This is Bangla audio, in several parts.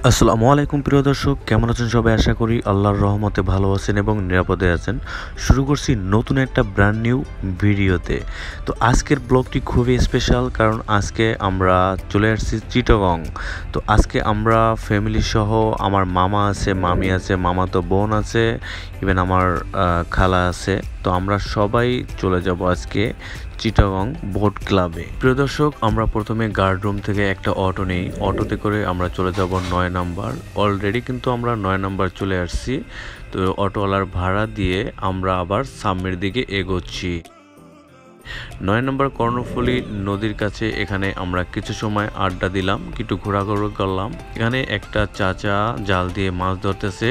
আসসালামু আলাইকুম প্রিয় দর্শক, কেমন আছেন সবাই? আশা করি আল্লাহর রহমতে ভালো আছেন এবং নিরাপদে আছেন। শুরু করছি নতুন একটা ব্র্যান্ড নিউ ভিডিওতে। তো আজকের ব্লগটি খুবই স্পেশাল, কারণ আজকে আমরা চলে আসছি চিটাগং। তো আজকে আমরা ফ্যামিলি সহ, আমার মামা আছে, মামি আছে, মামাতো বোন আছে, ইভেন আমার খালা আছে। তো আমরা সবাই চলে যাব আজকে চিটাগং বোট ক্লাবে। প্রিয় দর্শক, আমরা প্রথমে গার্ড রুম থেকে একটা অটো নেই। অটোতে করে আমরা চলে যাব 9 নাম্বার। অলরেডি কিন্তু আমরা 9 নাম্বার চলে আসছি। তো অটোওয়ালার ভাড়া দিয়ে আমরা আবার সামনের দিকে এগোচ্ছি। 9 নম্বর কর্ণফুলী নদীর কাছে এখানে আমরা কিছু সময় আড্ডা দিলাম, একটু ঘোরাঘুরি করলাম। এখানে একটা চাচা জাল দিয়ে মাছ ধরতেছে,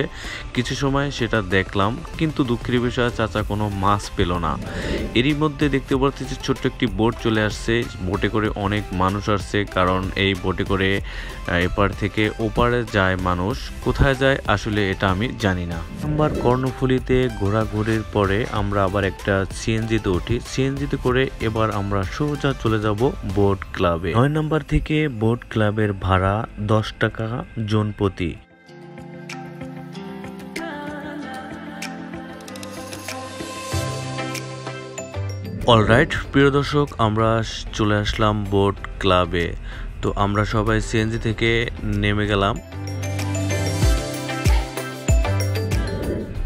কিছু সময় সেটা দেখলাম, কিন্তু দুঃখের বিষয় চাচা কোনো মাছ পেল না। এরই মধ্যে দেখতে পাচ্ছি ছোট্ট একটি বোট চলে আসছে। বোটে করে অনেক মানুষ আসছে, কারণ এই বোটে করে এপার থেকে ওপারে যায় মানুষ। কোথায় যায় আসলে এটা আমি জানি না। নাম্বার কর্ণফুলীতে ঘোরাঘুরির পরে আমরা আবার একটা সিএনজিতে উঠি। সিএনজিতে করে এবার আমরা সোজা চলে যাব বোট ক্লাবে। 9 নাম্বার থেকে বোট ক্লাবের ভাড়া 10 টাকা জন প্রতি। অলরাইট প্রিয় দর্শক, আমরা চলে আসলাম বোট ক্লাবে। তো আমরা সবাই সিএনজি থেকে নেমে গেলাম।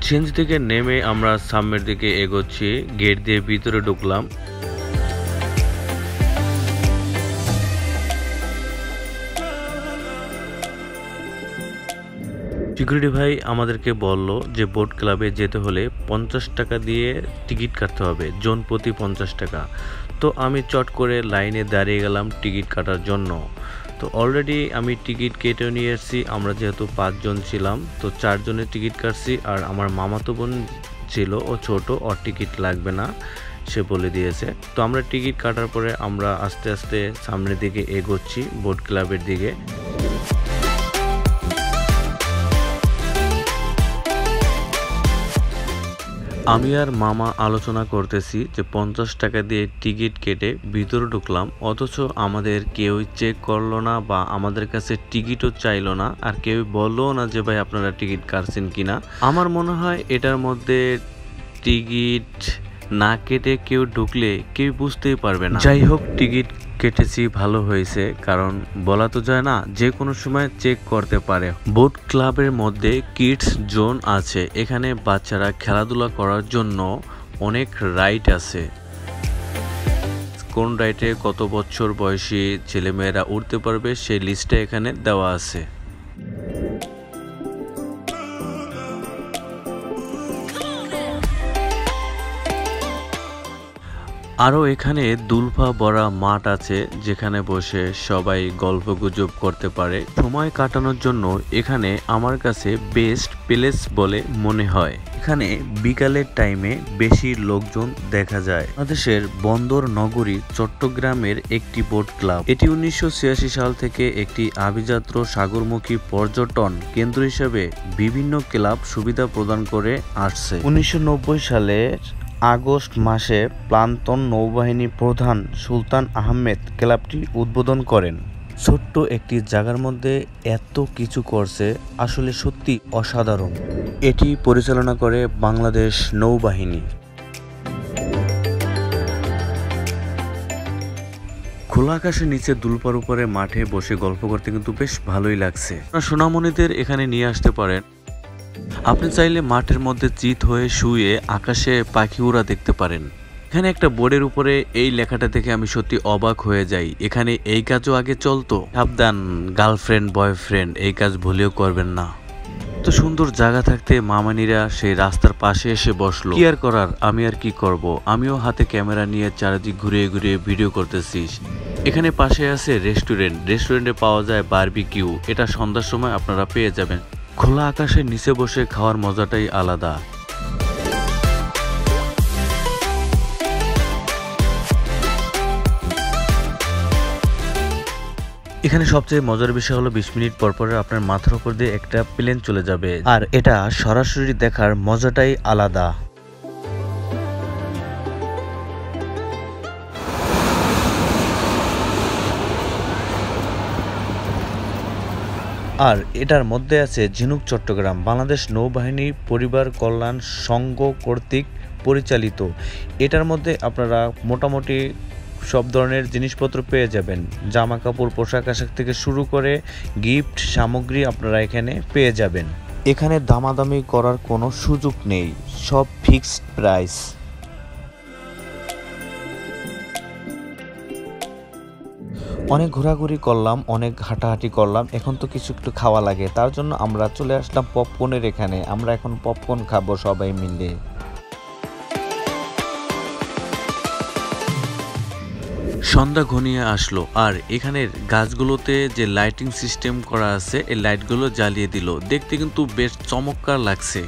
সিএনজি থেকে নেমে আমরা সামনের দিকে এগোচ্ছি, গেট দিয়ে ভিতরে ঢুকলাম। সিকিউরিটি ভাই আমাদেরকে বলল যে বোট ক্লাবে যেতে হলে 50 টাকা দিয়ে টিকিট কাটতে হবে, জন প্রতি 50 টাকা। তো আমি চট করে লাইনে দাঁড়িয়ে গেলাম টিকিট কাটার জন্য। তো অলরেডি আমি টিকিট কেটে নিয়ে এসেছি। আমরা যেহেতু 5 জন ছিলাম, তো 4 জনের টিকিট কাটছি। আর আমার মামাতো বোন ছিল, ও ছোট, ওর টিকিট লাগবে না, সে বলে দিয়েছে। তো আমরা টিকিট কাটার পরে আমরা আস্তে আস্তে সামনের দিকে এগোচ্ছি বোট ক্লাবের দিকে। আমি আর মামা আলোচনা করতেছি যে 50 টাকা দিয়ে টিকিট কেটে ভিতরে ঢুকলাম, অথচ আমাদের কেউই চেক করলো না বা আমাদের কাছে টিকিটও চাইলো না, আর কেউ বললো না যে ভাই আপনারা টিকিট কাটছেন কিনা। আমার মনে হয় এটার মধ্যে টিকিট না কেটে কেউ ঢুকলে কেউ বুঝতেই পারবে না। যাই হোক, টিকিট কেটেছি, ভালো হয়েছে, কারণ বলা তো যায় না, যে কোনো সময় চেক করতে পারে। বোট ক্লাবের মধ্যে কিডস জোন আছে, এখানে বাচ্চারা খেলাধুলা করার জন্য অনেক রাইড আছে। কোন রাইডে কত বছর বয়সী ছেলেমেয়েরা উঠতে পারবে সেই লিস্টটা এখানে দেওয়া আছে। আরও এখানে দুলফা ভরা মাঠ আছে, যেখানে বসে সবাই গল্পগুজব করতে পারে। সময় কাটানোর জন্য এখানে আমার কাছে বেস্ট প্লেস বলে মনে হয়। এখানে বিকালের টাইমে বেশি লোকজন দেখা যায়। বাংলাদেশের বন্দর নগরী চট্টগ্রামের একটি বোট ক্লাব। এটি 1986 সাল থেকে একটি আভিজাত্য সাগরমুখী পর্যটন কেন্দ্র হিসেবে বিভিন্ন ক্লাব সুবিধা প্রদান করে আসছে। 1990 সালের আগস্ট মাসে প্লান্তন নৌবাহিনী প্রধান সুলতান আহমেদ ক্লাবটি উদ্বোধন করেন। ছোট্ট একটি জায়গার মধ্যে এত কিছু করছে, আসলে সত্যি অসাধারণ। এটি পরিচালনা করে বাংলাদেশ নৌবাহিনী। খোলা আকাশের নিচে দুলপার উপরে মাঠে বসে গল্প করতে কিন্তু বেশ ভালোই লাগছে। সোনামণিদের এখানে নিয়ে আসতে পারেন। আপনি চাইলে মাঠের মধ্যে চিত হয়ে শুয়ে আকাশে পাখি উড়া দেখতে পারেন। এখানে একটা বোর্ডের উপরে এই লেখাটা দেখে আমি সত্যি অবাক হয়ে যাই। এখানে এই কাজও আগে চলতো। সাবধান, গার্লফ্রেন্ড বয়ফ্রেন্ড এই কাজ ভুলেও করবেন না। তো সুন্দর জায়গা থাকতে মামানিরা সেই রাস্তার পাশে এসে বসলো। কি আর করার, আমি আর কি করব, আমিও হাতে ক্যামেরা নিয়ে চারিদিক ঘুরিয়ে ঘুরিয়ে ভিডিও করতেছি। এখানে পাশে আছে রেস্টুরেন্টে পাওয়া যায় বারবিকিউ। এটা সন্ধ্যার সময় আপনারা পেয়ে যাবেন। খোলা আকাশের নিচে বসে খাওয়ার মজাটাই আলাদা। এখানে সবচেয়ে মজার বিষয় হলো 20 মিনিট পর পর আপনার মাথার উপর দিয়ে একটা প্লেন চলে যাবে, আর এটা সরাসরি দেখার মজাটাই আলাদা। আর এটার মধ্যে আছে ঝিনুক চট্টগ্রাম বাংলাদেশ নৌবাহিনী পরিবার কল্যাণ সংঘ কর্তৃক পরিচালিত। এটার মধ্যে আপনারা মোটামুটি সব ধরনের জিনিসপত্র পেয়ে যাবেন, জামা কাপড় পোশাক আশাক থেকে শুরু করে গিফট সামগ্রী আপনারা এখানে পেয়ে যাবেন। এখানে দামাদামি করার কোনো সুযোগ নেই, সব ফিক্সড প্রাইস। অনেক ঘোরাঘুরি করলাম, অনেক হাঁটাহাঁটি করলাম, এখন তো কিছু একটু খাওয়া লাগে, তার জন্য আমরা চলে আসলাম পপকর্নের এখানে। আমরা এখন পপকর্ন খাবো সবাই মিলে। সন্ধ্যা ঘনিয়ে আসলো আর এখানের গাছগুলোতে যে লাইটিং সিস্টেম করা আছে এই লাইটগুলো জ্বালিয়ে দিল, দেখতে কিন্তু বেশ চমৎকার লাগছে।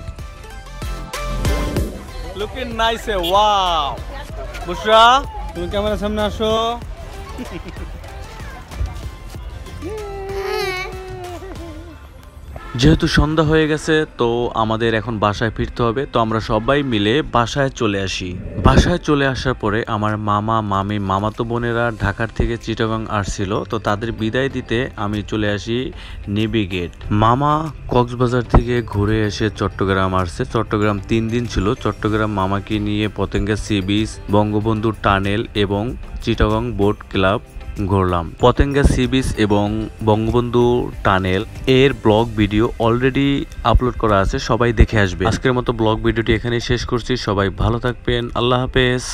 লুকিং নাইস এ ওয়াও। বুশরা তুমি ক্যামেরার সামনে আসো। যেহেতু সন্ধ্যা হয়ে গেছে তো আমাদের এখন বাসায় ফিরতে হবে, তো আমরা সবাই মিলে বাসায় চলে আসি। বাসায় চলে আসার পরে আমার মামা মামি মামাতো বোনেরা ঢাকার থেকে চিটাগাং আসছিল, তো তাদের বিদায় দিতে আমি চলে আসি নেভি গেট। মামা কক্সবাজার থেকে ঘুরে এসে চট্টগ্রাম আসছে, চট্টগ্রাম 3 দিন ছিল। চট্টগ্রাম মামাকে নিয়ে Patenga sea beach, Bangabandhu tunnel এবং চিটাগাং বোট ক্লাব ঘুরলাম। পতেঙ্গা সি বিচ এবং বঙ্গবন্ধু টানেল এর ব্লগ ভিডিও অলরেডি আপলোড করা আছে, সবাই দেখে আসবে। আজকের মতো ব্লগ ভিডিওটি এখানেই শেষ করছি, সবাই ভালো থাকবেন, আল্লাহ হাফেজ।